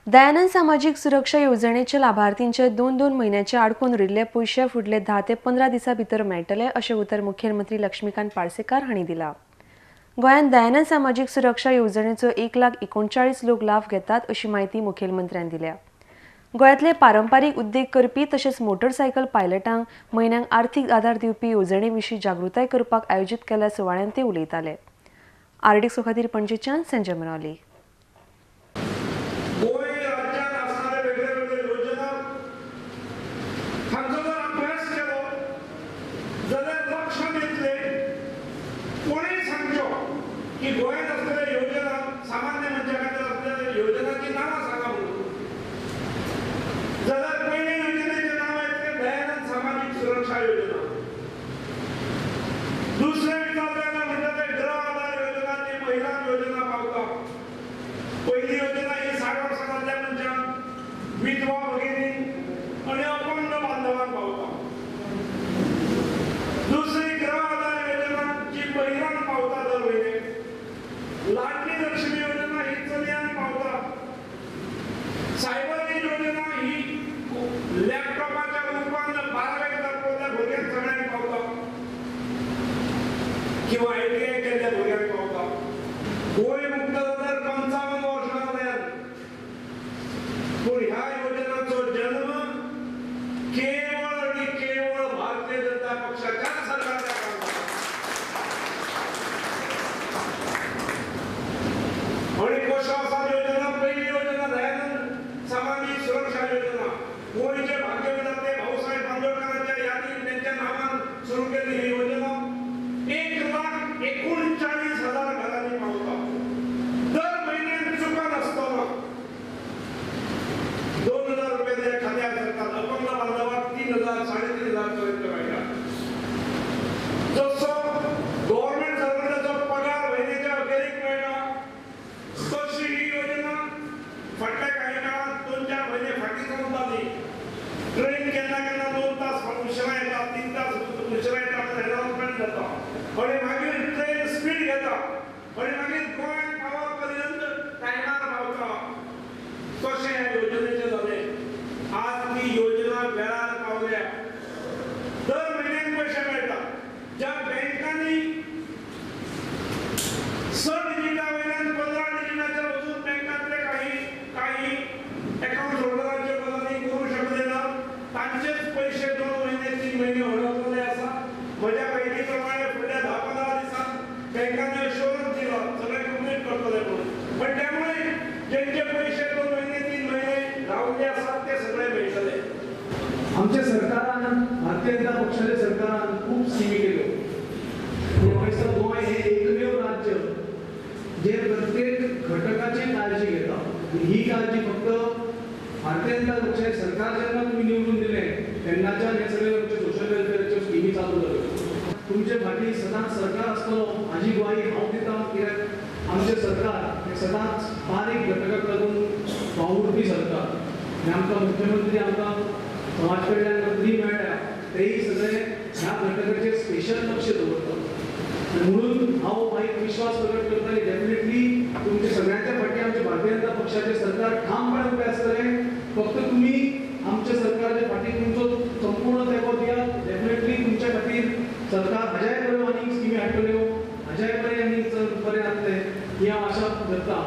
दयानंद सामाजिक सुरक्षा येवजणेच्या लाभार्थींचे 2-2 म्हयन्याचे आडकून उरिल्ले पयशे फुडले 10 ते 15 दिसां भितर मेळटले अशें उतर मुख्यमंत्री लक्ष्मीकांत पार्सेकार हांणी दिलां। गोंयांत दयानंद सामाजिक सुरक्षा येवजणेचो 1,39,00,000 लोक लाभ घेतात अशी माहिती मुख्यमंत्र्यांनी दिल्या। गोंयांतले पारंपारीक उद्देग करपी तशेंच मोटरसायकल पायलटांक म्हयन्याक आर्थीक आदार दिवपी येवजणे विशीं जागृताय करपाक आयोजीत केल्ल्या सुवाळ्यात ते उलयताले। आरडीक्सो खातीर पणजेच्यान संजय मनवली। की गोंयांत असलेल्या योजना सामान्य मनशा खातीर असलेल्या योजनांची नांवां सांगा म्हणून जाल्यार पयले योजनेचें नांव येतलें दयानंद सामाजिक सुरक्षा योजना। दुसरें विचारलें म्हणटा तें गृह आधार योजना जी महिला योजना पावता। पयली योजना ही 60 वर्सांतल्या मनशांक, विधवा भगिनींक आनी अपंग बांधवांक पावता। दुसरी गृह आधार योजना जी महिलांक पावता दर म्हयने। लाडली लक्ष्मी योजना ही चलयांक पावता। सायबर योजना ही लॅपटॉपाच्या रूपान 12वेक दाखोवल्या भुरग्यांक सगळ्यांक पावता किंवा ITI केल्ल्या भुरग्यांक पावता। गोंय मुक्त जाल्यार 55 वर्सां जाल्यात, पूण ह्या योजनाचो जन्म केवळ आनी केवळ भारतीय जनता पक्षाच्या सरकाराच्या काळांत आणि कशा असा योजना पहिली योजना दयानंद सामाजिक सुरक्षा योजना गोंयचे भाग्यविधाते भाऊसाहेब बांदोडकरांच्या यादीन त्यांच्या नावान सुरू केली ही योजना 1,39,000 घरांनी पावता। दर म्हयन्याक चुका नासतना 2,000 रुपये त्या खात्यात सरकार अपंग बांधवांक 3,000 3,500 पर्यंत मेळटा। जसो गव्हर्नमेंट सर्वंटाचो पगार म्हयन्याच्या अखेरीक मेळटा तशी ही योजना फाटल्या काही काळात 2-4 महिने फाटीं जावन जाली। ट्रेन केन्ना केन्ना 2 तास उशिरा येता, 3 तास उशिरा येता, हॅरासमेंट जाता आणि मागीर ट्रेन स्पीड घेता आणि मागीर गोंयांत पावो पर्यंत टायमार पावता। तशें ह्या योजनेचें जालें। आज ती योजना वेळार पावल्या। दर म्हयन्याक पयशे मेळटात। ज्या बँकांनी 6 डिजिटा वयल्यान 15 डिजिटाचेर वचून बँकांतले काही अकाउंट होल्डरांचे पदांनी करूं शकले ना तांचेच पयशे 2 महिने 3 महिने अडकलेले आसा। म्हज्या म्हायती प्रमाणे फुडल्या 10-15 दिसांत बँकांनी एश्युरन्स दिला सगळे कंप्लीट करतले म्हणून। पण त्यामुळे ज्यांचे पयशे 2 महिने 3 महिने रावले आसात ते सगळे मेळटले। आमच्या सरकारान भारतीय जनता पक्षाच्या सरकारान खूप स्किमी केल्यो। गोंय हे एकमेव राज्य जे प्रत्येक घटकाची काळजी घेता। ही काळजी फक्त भारतीय जनता पक्षाचे सरकार जेन्ना तुम्ही निवडून दिले तेन्नाच्यान हे सगळे आमचे सोशल वेलफेअरच्यो स्किमी चालू जाल्यो। तुमचे फाटीं सदांच सरकार आसतलो हाजी ग्वाही हांव दितां, कित्याक आमचे सरकार हे सदांच बारीक घटकाक लागून वावुरपी सरकार। आनी आमकां मुख्यमंत्री आमकां समाज कल्याण मंत्री मेळ्ळ्या तेही सगळे ह्या घटकाचेर स्पेशल लक्ष दवरतात। म्हणून हांव एक विश्वास प्रकट करता की डेफिनेटली तुमच्या सगळ्यांच्या फाटीं आमचे भारतीय जनता पक्षाचे सरकार ठामपणे उबे आसतले। फक्त तुम्ही आमच्या सरकारच्या फाटीं तुमचो संपूर्ण तेंको दियात। डेफिनेटली तुमच्या खातीर सरकार हाज्याय बऱ्यो आनीक स्किमी हाडटल्यो, हाज्याय बरें आनीक बरें जातलें ही हांव आशा करता।